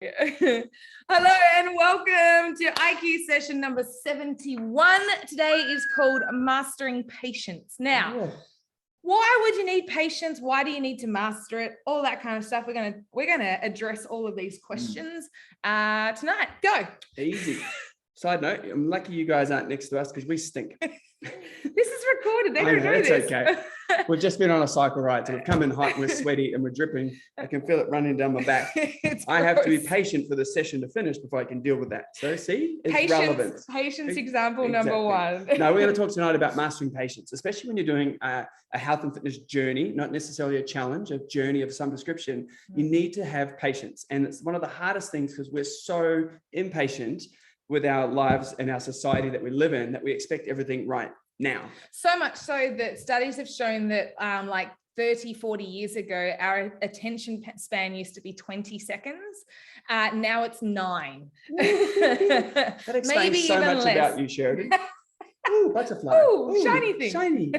Hello and welcome to IQ session number 71. Today is called Mastering Patience. Now, why would you need patience? Why do you need to master it? All that kind of stuff. We're gonna address all of these questions tonight. Go. Easy. Side note, I'm lucky you guys aren't next to us because we stink. This is recorded. They don't know it's this. Okay. We've just been on a cycle ride, so we've come in hot and we're sweaty and we're dripping. I can feel it running down my back. I have to be patient for the session to finish before I can deal with that. So see, it's relevant. Patience example number one. No, we're going to talk tonight about mastering patience, especially when you're doing a health and fitness journey, not necessarily a challenge, a journey of some description. You need to have patience. And it's one of the hardest things because we're so impatient with our lives and our society that we live in that we expect everything right now. So much so that studies have shown that like 30, 40 years ago, our attention span used to be 20 seconds. Now it's 9. That explains maybe so much less about you, Sheridan. Ooh, butterfly. Ooh, shiny thing. Shiny.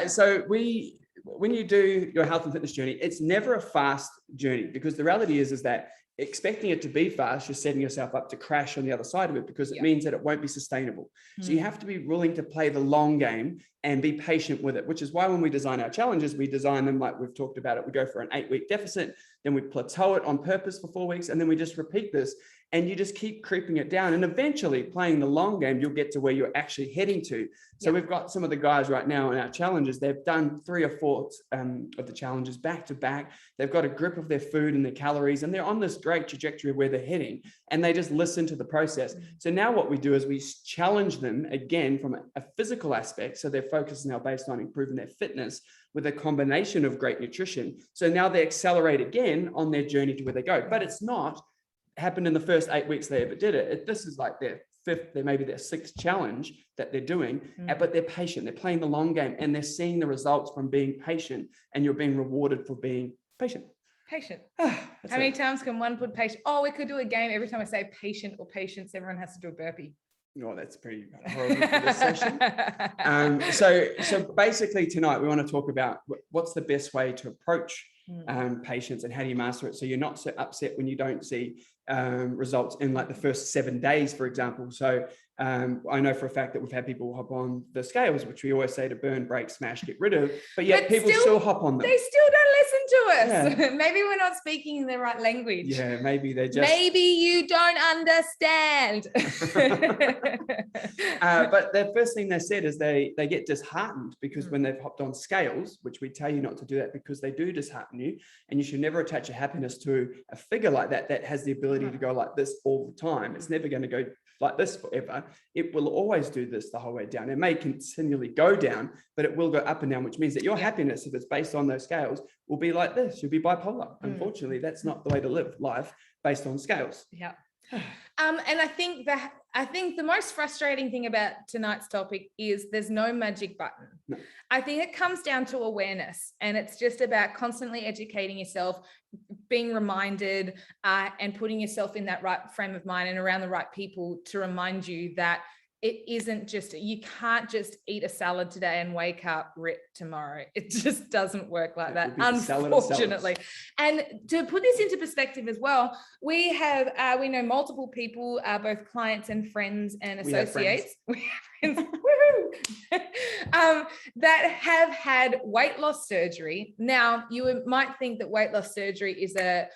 So when you do your health and fitness journey, it's never a fast journey because the reality is that expecting it to be fast, you're setting yourself up to crash on the other side of it because it means that it won't be sustainable. So you have to be willing to play the long game and be patient with it, which is why when we design our challenges, we design them like we've talked about it. We go for an 8-week deficit, then we plateau it on purpose for 4 weeks, and then we just repeat this. And you just keep creeping it down. And eventually playing the long game, you'll get to where you're actually heading to. So we've got some of the guys right now in our challenges. They've done 3 or 4 of the challenges back to back. They've got a grip of their food and their calories, and they're on this great trajectory of where they're heading. And they just listen to the process. So now what we do is we challenge them again from a physical aspect. So their focus is now based on improving their fitness with a combination of great nutrition. So now they accelerate again on their journey to where they go. But it's not happened in the first 8 weeks they ever did it. This is like their 5th, maybe their 6th challenge that they're doing, but they're patient. They're playing the long game and they're seeing the results from being patient, and you're being rewarded for being patient. Patient. How many times can one put patient? Oh, we could do a game. Every time I say patient or patience, everyone has to do a burpee. Oh, that's pretty horrible for this session. So basically tonight we want to talk about what's the best way to approach patience and how do you master it so you're not so upset when you don't see results in like the first 7 days, for example. So I know for a fact that we've had people hop on the scales, which we always say to burn, break, smash, get rid of, but yet people still hop on them. They still don't listen to us. Yeah. Maybe we're not speaking the right language. Yeah, maybe they just... Maybe you don't understand. But the first thing they said is they get disheartened because when they've hopped on scales, which we tell you not to do that because they do dishearten you, and you should never attach your happiness to a figure like that has the ability to go like this all the time. It's never going to go like this forever. It will always do this the whole way down. It may continually go down, but it will go up and down, which means that your happiness, if it's based on those scales, will be like this. You'll be bipolar. Unfortunately, that's not the way to live life based on scales. Yeah. And I think the most frustrating thing about tonight's topic is there's no magic button. No. I think it comes down to awareness, and it's just about constantly educating yourself, being reminded, and putting yourself in that right frame of mind and around the right people to remind you that it isn't just, you can't just eat a salad today and wake up ripped tomorrow. It just doesn't work like that, unfortunately. And to put this into perspective as well, we know multiple people, both clients and friends and associates. We have friends. Woohoo! That have had weight loss surgery. Now, you might think that weight loss surgery is a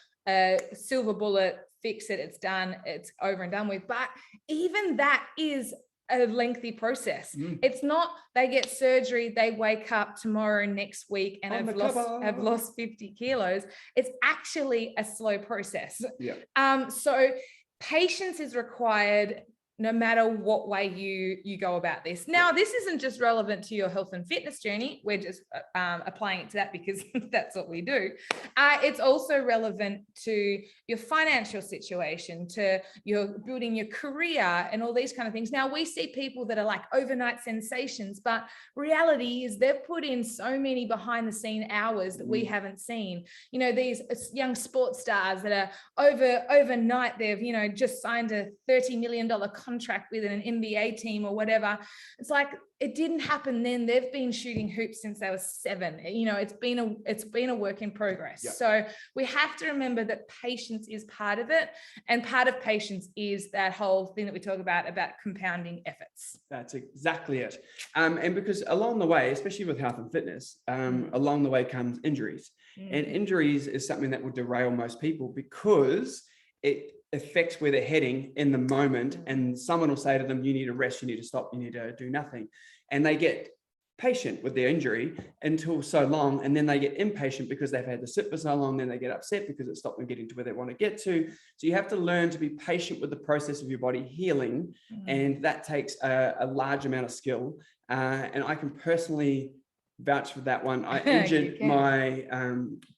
silver bullet, fix it, it's done, it's over and done with. But even that is a lengthy process. It's not they get surgery, they wake up tomorrow, next week, and have lost 50 kilos. It's actually a slow process. Yeah. So patience is required no matter what way you go about this. Now, this isn't just relevant to your health and fitness journey. We're just applying it to that because that's what we do. It's also relevant to your financial situation, to your building your career and all these kind of things. Now, we see people that are like overnight sensations, but reality is they've put in so many behind the scene hours that we haven't seen. You know, these young sports stars that are overnight, they've, just signed a $30 million contract with an NBA team or whatever. It's like, it didn't happen then. They've been shooting hoops since they were 7. You know, it's been a work in progress. Yep. So we have to remember that patience is part of it. And part of patience is that whole thing that we talk about compounding efforts. That's exactly it. And because along the way, especially with health and fitness, along the way comes injuries. And injuries is something that will derail most people because it affects where they're heading in the moment. And someone will say to them, you need to rest, you need to stop, you need to do nothing. And they get patient with their injury until so long, and then they get impatient because they've had to sit for so long, then they get upset because it stopped them getting to where they want to get to. So you have to learn to be patient with the process of your body healing, and that takes a large amount of skill. And I can personally vouch for that one. I injured my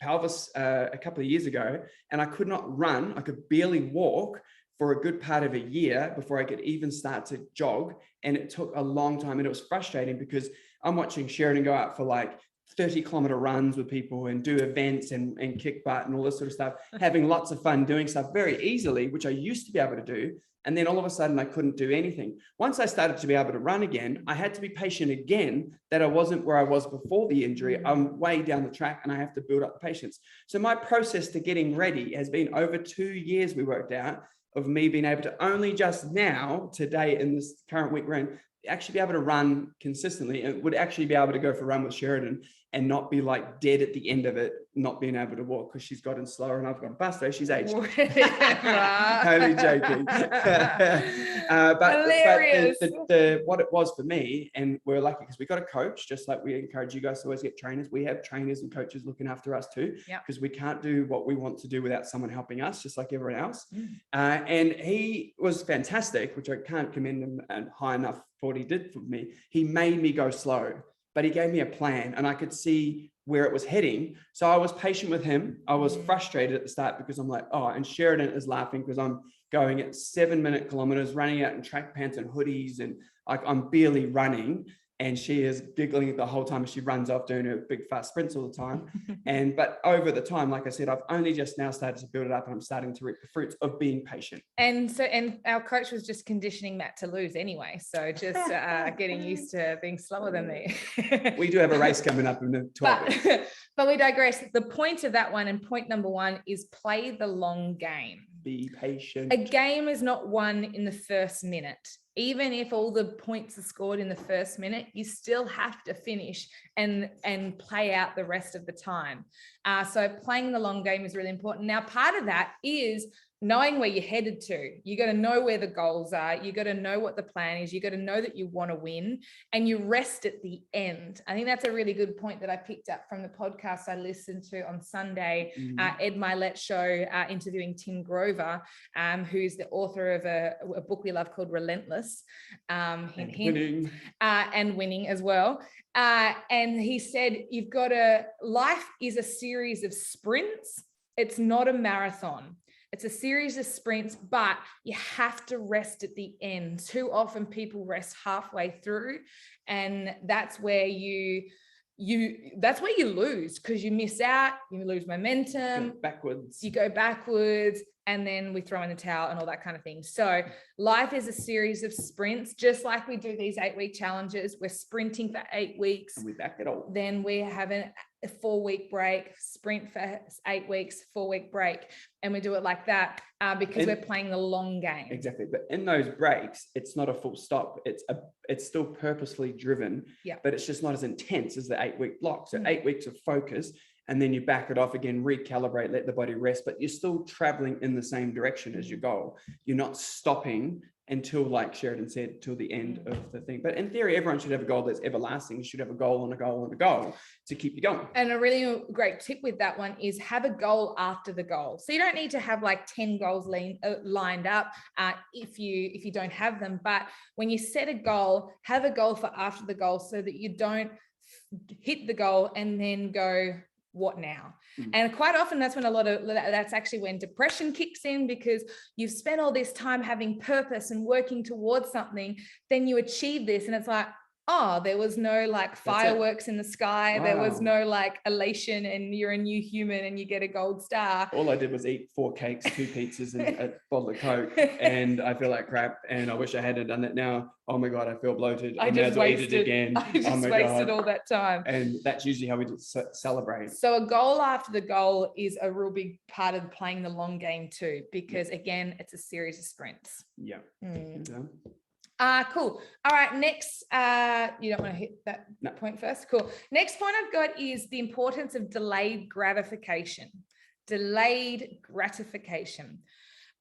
pelvis a couple of years ago, and I could not run. I could barely walk for a good part of a year before I could even start to jog. And it took a long time, and it was frustrating because I'm watching Sheridan go out for like 30-kilometer runs with people and do events and kick butt and all this sort of stuff, having lots of fun doing stuff very easily, which I used to be able to do. And then all of a sudden I couldn't do anything. Once I started to be able to run again, I had to be patient again that I wasn't where I was before the injury. I'm way down the track and I have to build up the patience. So my process to getting ready has been over 2 years, we worked out, of me being able to only just now, today in this current week we're in, actually be able to run consistently, and would actually be able to go for a run with Sheridan and not be like dead at the end of it, not being able to walk because she's gotten slower and I've got a bus though, she's aged. Only joking. But what it was for me, and we're lucky because we got a coach, just like we encourage you guys to always get trainers. We have trainers and coaches looking after us too, because we can't do what we want to do without someone helping us, just like everyone else. And he was fantastic, which I can't commend him high enough for what he did for me. He made me go slow, but he gave me a plan and I could see where it was heading. So I was patient with him. I was frustrated at the start because I'm like, oh, and Sheridan is laughing because I'm going at 7-minute kilometers, running out in track pants and hoodies, and I'm barely running. And she is giggling the whole time as she runs off doing her big fast sprints all the time. But over the time, like I said, I've only just now started to build it up and I'm starting to reap the fruits of being patient. And our coach was just conditioning Matt to lose anyway. So just getting used to being slower than me. We do have a race coming up in the 12 weeks. But we digress. The point of that one, and point number 1, is play the long game. Be patient. A game is not won in the first minute. Even if all the points are scored in the first minute, you still have to finish and play out the rest of the time. So playing the long game is really important. Now, part of that is knowing where you're headed to. You got to know where the goals are. You got to know what the plan is. You got to know that you want to win, and you rest at the end. I think that's a really good point that I picked up from the podcast I listened to on Sunday, Ed Milet's show, interviewing Tim Grover, who's the author of a book we love called Relentless, winning. And winning as well. And he said, life is a series of sprints. It's not a marathon. It's a series of sprints, but you have to rest at the end. Too often people rest halfway through, and that's where you lose, because you miss out, you lose momentum, you go backwards, and then we throw in the towel and all that kind of thing. So life is a series of sprints, just like we do these 8-week challenges. We're sprinting for 8 weeks. And we back it all. Then we have a 4-week break, sprint for 8 weeks, 4-week break. And we do it like that because we're playing the long game. Exactly. But in those breaks, it's not a full stop. It's still purposefully driven, but it's just not as intense as the 8-week block. So 8 weeks of focus, and then you back it off again, recalibrate, let the body rest, but you're still traveling in the same direction as your goal. You're not stopping until, like Sheridan said, till the end of the thing. But in theory, everyone should have a goal that's everlasting. You should have a goal and a goal and a goal to keep you going. And a really great tip with that one is have a goal after the goal. So you don't need to have like 10 goals lined up if you don't have them. But when you set a goal, have a goal for after the goal so that you don't hit the goal and then go, what now? And quite often that's actually when depression kicks in, because you've spent all this time having purpose and working towards something, then you achieve this and it's like, oh, there was no like fireworks in the sky. There was Wow. no like elation and you're a new human and you get a gold star. All I did was eat 4 cakes, 2 pizzas, and a bottle of Coke, and I feel like crap. And I wish I hadn't done that now. Oh my God, I feel bloated. I may as well eat it again. I just Oh my wasted God. all that time. And that's usually how we celebrate. So a goal after the goal is a real big part of playing the long game too, because again, it's a series of sprints. Yeah. Cool. All right. Next, you don't want to hit that point first. Cool. Next point I've got is the importance of delayed gratification. Delayed gratification.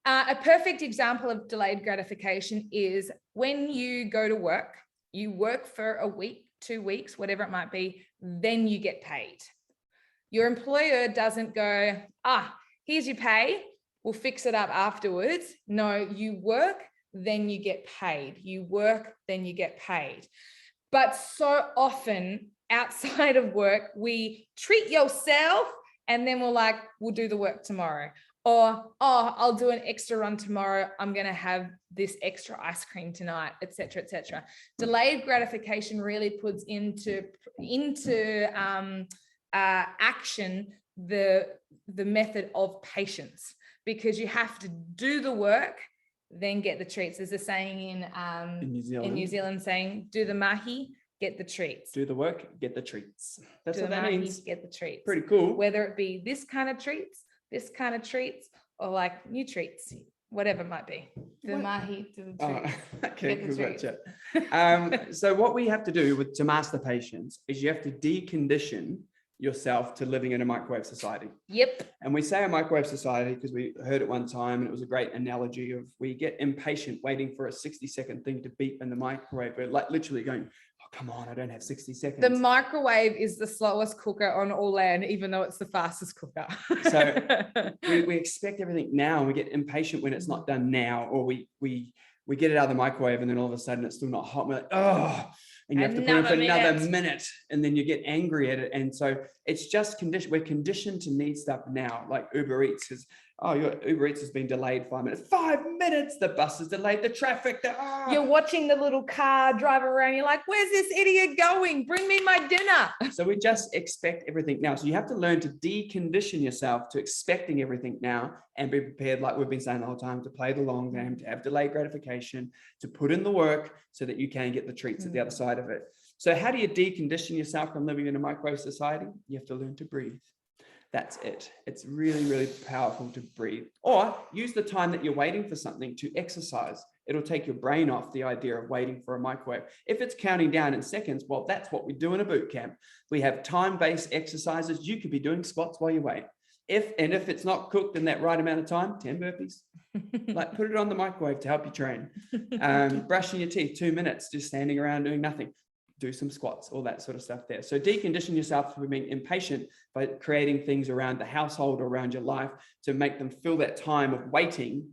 A perfect example of delayed gratification is when you go to work, you work for a week, 2 weeks, whatever it might be, then you get paid. Your employer doesn't go, here's your pay, we'll fix it up afterwards. No, you work, then you get paid. You work, then you get paid. But so often outside of work, we treat yourself and then we're like, we'll do the work tomorrow. Or, I'll do an extra run tomorrow. I'm going to have this extra ice cream tonight, et cetera, et cetera. Delayed gratification really puts into action the method of patience, because you have to do the work, then get the treats. There's a saying in New Zealand saying, do the mahi, get the treats. Do the work, get the treats. That's do what the that mahi, means. Get the treats. Pretty cool. Whether it be this kind of treats, or like new treats, whatever it might be. The mahi, do the treats. Okay, Get the gotcha. So what we have to do to master patience is you have to decondition yourself to living in a microwave society. Yep. And we say a microwave society because we heard it one time and it was a great analogy of we get impatient waiting for a 60-second thing to beep in the microwave. We're like literally going, oh, come on, I don't have 60 seconds. The microwave is the slowest cooker on all land, even though it's the fastest cooker. So we expect everything now and we get impatient when it's not done now, or we get it out of the microwave and then all of a sudden it's still not hot. We're like, oh, and you have to put it for another minute and then you get angry at it. And so it's just we're conditioned to need stuff now, like Uber Eats is, your Uber Eats has been delayed 5 minutes. 5 minutes, the bus is delayed, the traffic. You're watching the little car drive around. You're like, where's this idiot going? Bring me my dinner. So we just expect everything now. So you have to learn to decondition yourself to expecting everything now and be prepared, like we've been saying the whole time, to play the long game, to have delayed gratification, to put in the work so that you can get the treats at the other side of it. So how do you decondition yourself from living in a microwave society? You have to learn to breathe. That's it. It's really, really powerful to breathe. Or use the time that you're waiting for something to exercise. It'll take your brain off the idea of waiting for a microwave. If it's counting down in seconds, well, that's what we do in a boot camp. We have time-based exercises. You could be doing squats while you wait. If it's not cooked in that right amount of time, 10 burpees. Like put it on the microwave to help you train. Brushing your teeth, 2 minutes, just standing around doing nothing. Do some squats, all that sort of stuff there. So decondition yourself from being impatient by creating things around the household or around your life to make them fill that time of waiting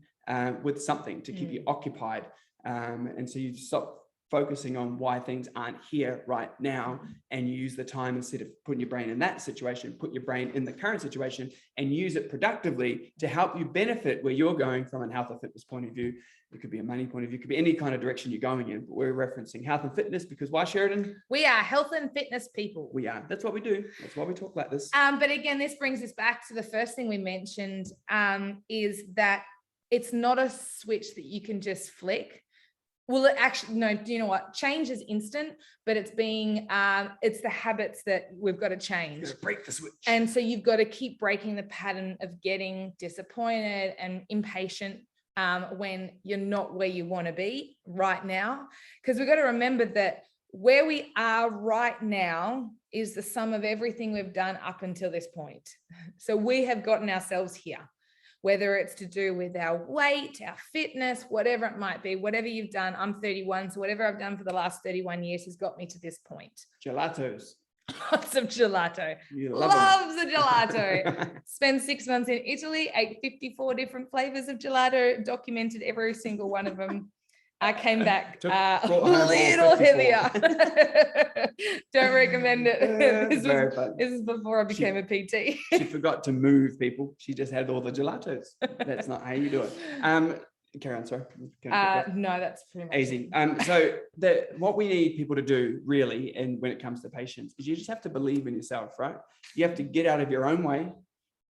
with something to keep you occupied. And so you stop focusing on why things aren't here right now, and you use the time, instead of putting your brain in that situation, put your brain in the current situation and use it productively to help you benefit where you're going from a health and fitness point of view. It could be a money point of view, it could be any kind of direction you're going in, but we're referencing health and fitness because why, Sheridan? We are health and fitness people. We are. That's what we do. That's why we talk like this. But again, this brings us back to the first thing we mentioned, is that it's not a switch that you can just flick. Well, it actually, no, do you know what? Change is instant, but it's the habits that we've got to change. You've got to break the switch. And so you've got to keep breaking the pattern of getting disappointed and impatient when you're not where you want to be right now. Because we've got to remember that where we are right now is the sum of everything we've done up until this point. So we have gotten ourselves here. Whether it's to do with our weight, our fitness, whatever it might be, whatever you've done. I'm 31, so whatever I've done for the last 31 years has got me to this point. Gelatos. Lots of gelato. Loves the gelato. Spent 6 months in Italy, ate 54 different flavors of gelato, documented every single one of them. I came back a little heavier. Don't recommend it. This is before I became a PT. She forgot to move, people. She just had all the gelatos. That's not how you do it. carry on, sorry. No, that's pretty much easy. it. So what we need people to do really, and when it comes to patients, is you just have to believe in yourself, right? You have to get out of your own way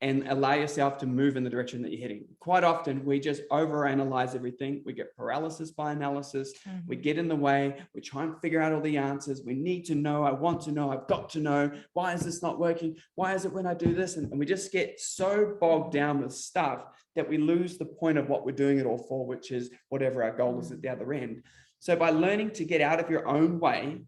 and allow yourself to move in the direction that you're heading. Quite often, we just overanalyze everything. We get paralysis by analysis. We get in the way. We try and figure out all the answers. We need to know. I want to know. I've got to know. Why is this not working? Why is it when I do this? And we just get so bogged down with stuff that we lose the point of what we're doing it all for, which is whatever our goal is at the other end. So by learning to get out of your own way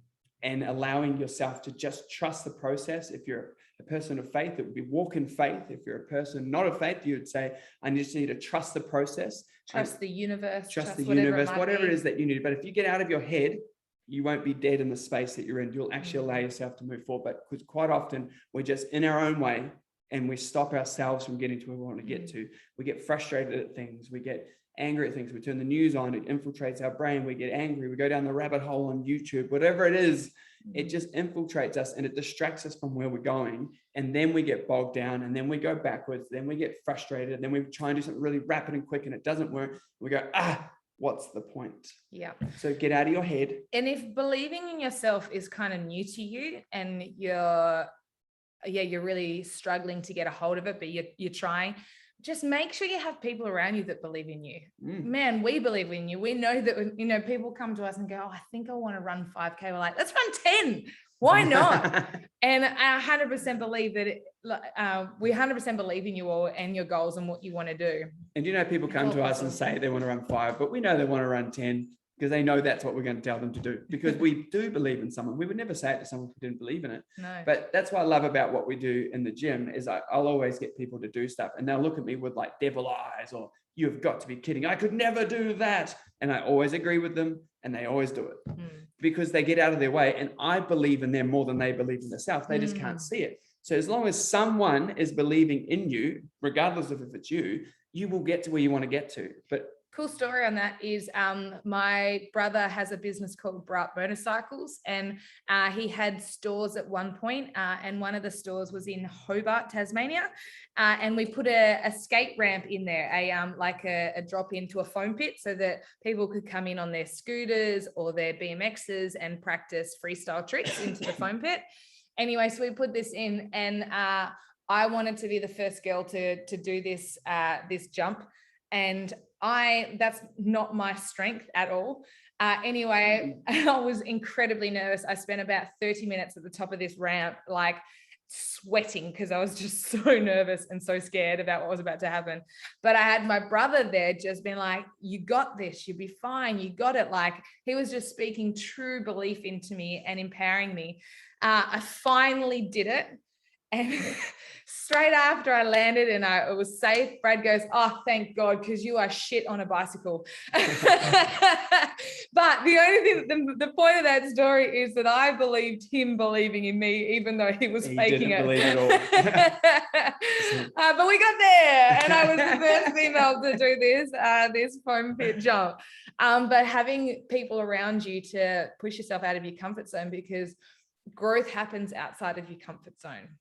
and allowing yourself to just trust the process, if you're a person of faith, it would be walk in faith. If you're a person not of faith, you would say, I just need to trust the process. Trust the universe. Trust the universe, whatever it is that you need. But if you get out of your head, you won't be dead in the space that you're in. You'll actually allow yourself to move forward. But because quite often we're just in our own way and we stop ourselves from getting to where we want to get to. We get frustrated at things. We get angry at things. We turn the news on. It infiltrates our brain. We get angry. We go down the rabbit hole on YouTube, whatever it is. It just infiltrates us and it distracts us from where we're going. And then we get bogged down and then we go backwards. Then we get frustrated. And then we try and do something really rapid and quick and it doesn't work. We go, what's the point? Yeah. So get out of your head. And if believing in yourself is kind of new to you and you're really struggling to get a hold of it, but you're trying, just make sure you have people around you that believe in you. Man, we believe in you. We know that, people come to us and go, I think I want to run 5K. We're like, let's run 10. Why not? And I 100% believe that we 100% believe in you all and your goals and what you want to do. And people come to us and say they want to run 5, but we know they want to run 10 because they know that's what we're going to tell them to do, because we do believe in someone. We would never say it to someone who didn't believe in it. No. But that's what I love about what we do in the gym is I'll always get people to do stuff and they'll look at me with like devil eyes or you've got to be kidding. I could never do that. And I always agree with them and they always do it because they get out of their way. And I believe in them more than they believe in themselves. They just can't see it. So as long as someone is believing in you, regardless of if it's you, you will get to where you want to get to. But cool story on that is my brother has a business called Bright Motorcycles and he had stores at one point and one of the stores was in Hobart, Tasmania, and we put a skate ramp in there, a drop into a foam pit so that people could come in on their scooters or their BMXs and practice freestyle tricks into the foam pit. Anyway, so we put this in and I wanted to be the first girl to do this jump. And that's not my strength at all. Anyway, I was incredibly nervous. I spent about 30 minutes at the top of this ramp, like sweating because I was just so nervous and so scared about what was about to happen. But I had my brother there just being like, you got this, you'll be fine, you got it. Like he was just speaking true belief into me and empowering me. I finally did it. And straight after I landed and it was safe, Brad goes, oh, thank God, because you are shit on a bicycle. But the only thing, the point of that story is that I believed him believing in me, even though he was faking it. Believe it all. But we got there and I was the first female to do this foam pit jump. But having people around you to push yourself out of your comfort zone, because growth happens outside of your comfort zone.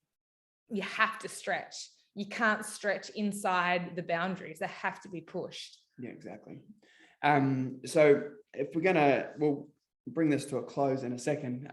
You have to stretch. You can't stretch inside the boundaries. They have to be pushed. Yeah, exactly. So if we'll bring this to a close in a second.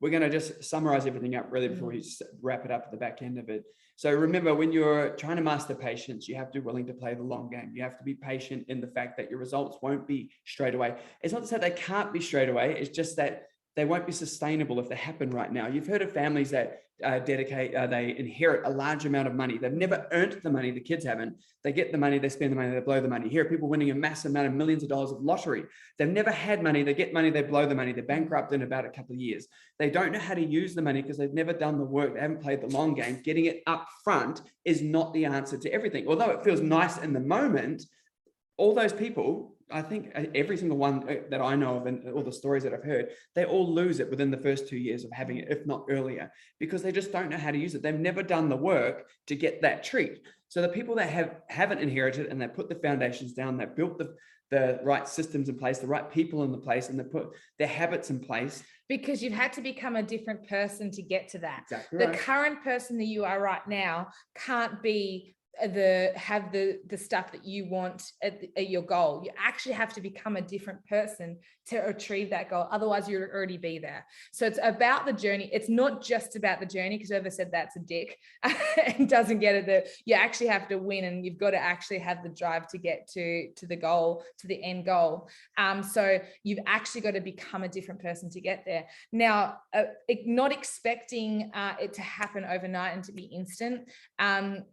We're going to just summarize everything up really before we wrap it up at the back end of it. So remember, when you're trying to master patience, you have to be willing to play the long game. You have to be patient in the fact that your results won't be straight away. It's not to say they can't be straight away. It's just that they won't be sustainable if they happen right now. You've heard of families that they inherit a large amount of money. They've never earned the money, the kids haven't. They get the money, they spend the money, they blow the money. Here are people winning a massive amount of millions of dollars of lottery. They've never had money, they get money, they blow the money, they're bankrupt in about a couple of years. They don't know how to use the money because they've never done the work, they haven't played the long game. Getting it up front is not the answer to everything. Although it feels nice in the moment, all those people, I think every single one that I know of and all the stories that I've heard, they all lose it within the first 2 years of having it, if not earlier, because they just don't know how to use it. They've never done the work to get that treat. So the people that haven't inherited and they put the foundations down, they built the right systems in place, the right people in the place, and they put their habits in place. Because you've had to become a different person to get to that. Exactly the right. current person that you are right now can't be have the stuff that you want at your goal. You actually have to become a different person to achieve that goal. Otherwise, you'll already be there. So it's about the journey. It's not just about the journey, because whoever said that's a dick and doesn't get it, that you actually have to win, and you've got to actually have the drive to get to the goal, to the end goal. So you've actually got to become a different person to get there. Now, not expecting it to happen overnight and to be instant, and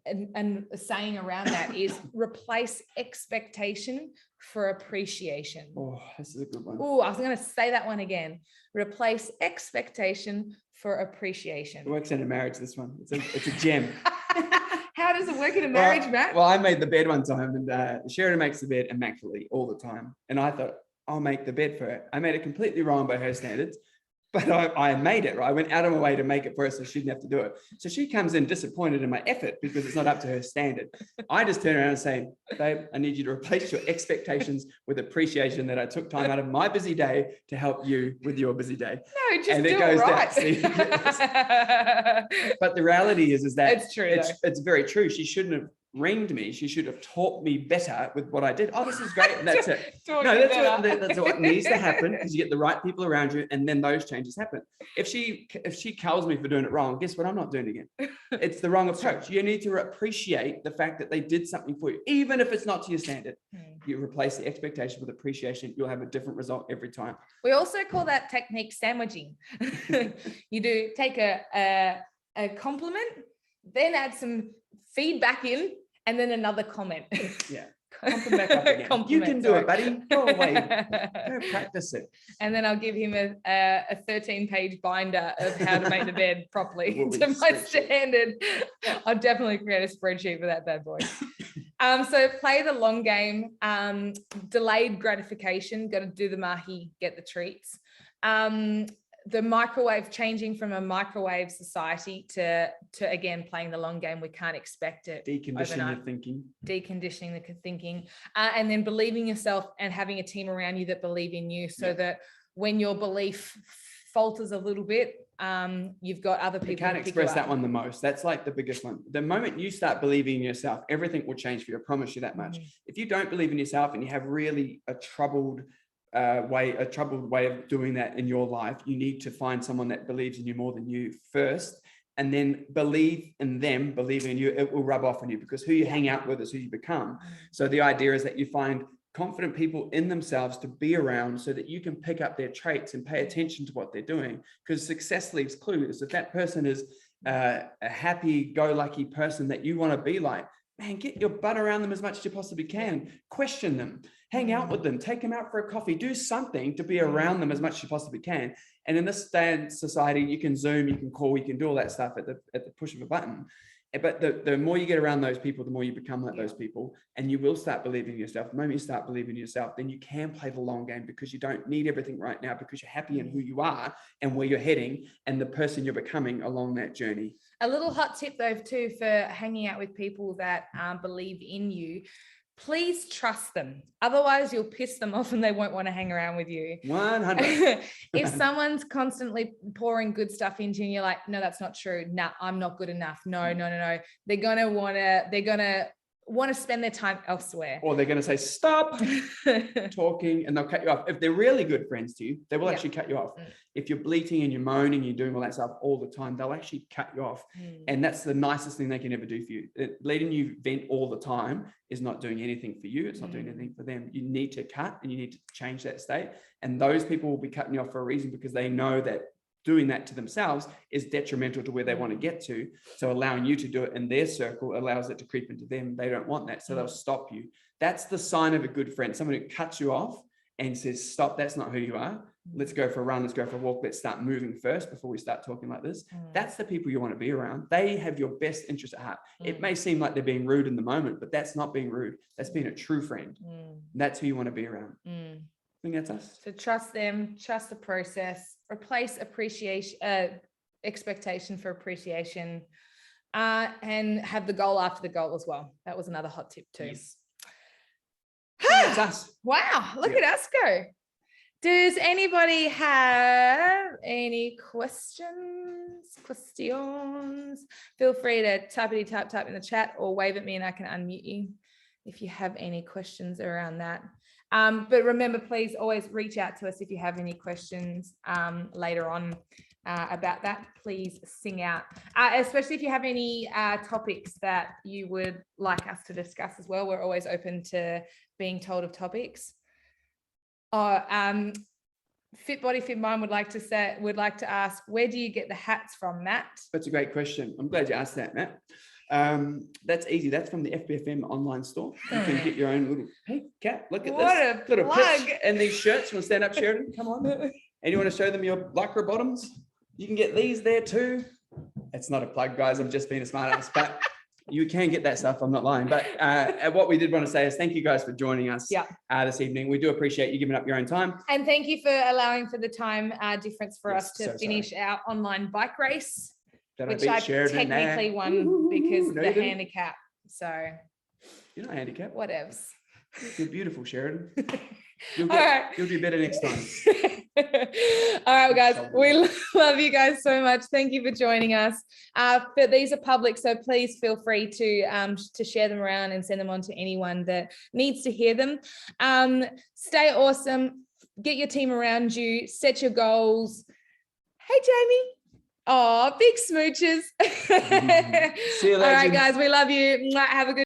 saying around that is replace expectation for appreciation. Oh, this is a good one. Oh, I was going to say that one again. Replace expectation for appreciation. It works in a marriage, this one. It's a gem. How does it work in a marriage, Matt? Well, I made the bed one time, and Sheridan makes the bed immaculately all the time. And I thought, I'll make the bed for her. I made it completely wrong by her standards. But I made it, right? I went out of my way to make it for her so she didn't have to do it. So she comes in disappointed in my effort because it's not up to her standard. I just turn around and say, babe, I need you to replace your expectations with appreciation that I took time out of my busy day to help you with your busy day. No, just and do it right. But the reality is that it's true. It's very true. She shouldn't have ringed me. She should have taught me better with what I did. Oh, this is great. And that's it. No, that's what needs to happen, because you get the right people around you, and then those changes happen. If she tells me for doing it wrong, guess what? I'm not doing it again. It's the wrong approach. You need to appreciate the fact that they did something for you, even if it's not to your standard. You replace the expectation with appreciation. You'll have a different result every time. We also call that technique sandwiching. You do take a compliment, then add some feedback in, and then another comment. Yeah. Come back up again. You can do it, buddy. Go away. Go practice it. And then I'll give him a 13-page binder of how to make the bed properly to my standard. I'll definitely create a spreadsheet for that bad boy. So play the long game. Delayed gratification. Got to do the mahi, get the treats. The microwave, changing from a microwave society to again playing the long game. We can't expect it. Deconditioning the thinking. Deconditioning the thinking, and then believing yourself and having a team around you that believe in you, so that when your belief falters a little bit, you've got other people. You can't express that one the most. That's like the biggest one. The moment you start believing in yourself, everything will change for you. I promise you that much. If you don't believe in yourself and you have really a troubled way of doing that in your life, you need to find someone that believes in you more than you first, and then believe in them believing in you. It will rub off on you, because who you hang out with is who you become. So the idea is that you find confident people in themselves to be around, so that you can pick up their traits and pay attention to what they're doing, because success leaves clues. If that person is a happy-go-lucky person that you want to be like, man, get your butt around them as much as you possibly can. Question them, hang out with them, take them out for a coffee, do something to be around them as much as you possibly can. And in this day and society, you can Zoom, you can call, you can do all that stuff at the push of a button. But the more you get around those people, the more you become like those people, and you will start believing in yourself. The moment you start believing in yourself, then you can play the long game, because you don't need everything right now, because you're happy in who you are and where you're heading and the person you're becoming along that journey. A little hot tip though too for hanging out with people that believe in you. Please trust them. Otherwise, you'll piss them off and they won't want to hang around with you. 100. If someone's constantly pouring good stuff into you and you're like, no, that's not true. No, I'm not good enough. No. They're going to want to spend their time elsewhere. Or they're going to say, stop talking, and they'll cut you off. If they're really good friends to you, they will actually cut you off. If you're bleating and you're moaning, you're doing all that stuff all the time, they'll actually cut you off. And that's the nicest thing they can ever do for you. Letting you vent all the time is not doing anything for you. It's not doing anything for them. You need to cut, and you need to change that state. And those people will be cutting you off for a reason, because they know that doing that to themselves is detrimental to where they want to get to. So allowing you to do it in their circle allows it to creep into them. They don't want that. So they'll stop you. That's the sign of a good friend. Someone who cuts you off and says, stop, that's not who you are. Let's go for a run. Let's go for a walk. Let's start moving first before we start talking like this. That's the people you want to be around. They have your best interest at heart. It may seem like they're being rude in the moment, but that's not being rude. That's being a true friend. That's who you want to be around. I think that's us. So trust them, trust the process, replace expectation for appreciation, and have the goal after the goal as well. That was another hot tip too. Yes. That's us. Wow, look at us go. Does anybody have any questions? Feel free to type in the chat or wave at me and I can unmute you if you have any questions around that. But remember, please always reach out to us if you have any questions later on about that. Please sing out, especially if you have any topics that you would like us to discuss as well. We're always open to being told of topics. Fit Body Fit Mind would like to ask, where do you get the hats from, Matt? That's a great question. I'm glad you asked that, Matt. That's easy. That's from the FBFM online store. You can get your own little, hey, Kat, look at this. What a plug. And these shirts. You want to stand up, Sheridan? Come on. And you want to show them your lycra bottoms? You can get these there too. It's not a plug, guys. I'm just being a smart ass, but you can get that stuff. I'm not lying. But what we did want to say is thank you guys for joining us this evening. We do appreciate you giving up your own time. And thank you for allowing for the time difference for us to finish our online bike race, which I technically won because of the handicap. So you're not handicapped. Whatevs. You're beautiful, Sheridan. You'll do better next time. All right, guys, we love you guys so much. Thank you for joining us. But these are public, so please feel free to share them around and send them on to anyone that needs to hear them. Stay awesome. Get your team around you. Set your goals. Hey, Jamie. Oh, big smooches. See you later. All right, guys, we love you. Have a good